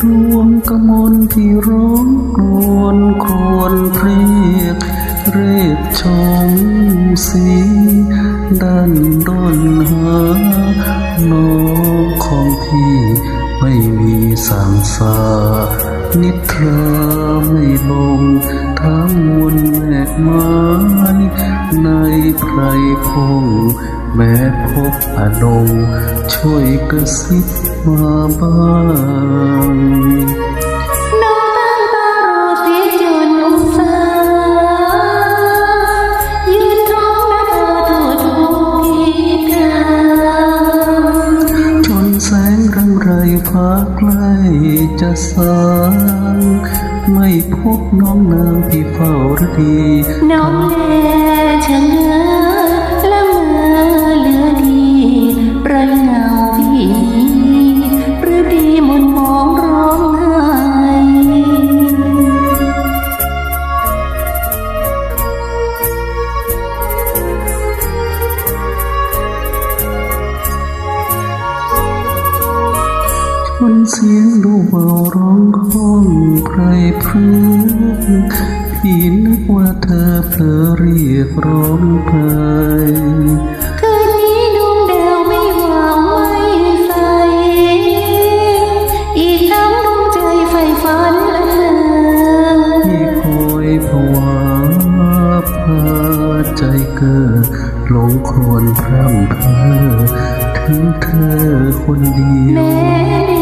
ดวงกมลที่ร้องกรวนครวญเพรียกเรศชมสีดันด้นหาน้องของพี่ไม่มีสังสานิทราไม่ลงทั้งมวลแม่ไม้ในไพรพงแม้พบอนงช่วยกระซิบมาบ้างน้องตั้งตารอเสียจนอุตส่าห์ยืนร้องน้ำตาทุกทิศทางจนแสงรังไรฟ้าใกล้จะสางไม่พบน้องนางที่เฝ้าระดีน้องแลชะเง้อละเมอเหลือดีไรเงาพี่หรือดีมนมองร้องไห้ทนเสียงดูเบาร้องห้องไพรพรึ้งพี่นึกว่าเธอเผลอเรียกร้องไปคืนนี้ดวงดาวไม่ว่างไม่ใสอีกทั้งดวงใจใฝ่ฝันละเมอพี่คอยภาวะพาใจเก้อหลงครวญพร่ำเพ้อถึงเธอคนเดียวแม้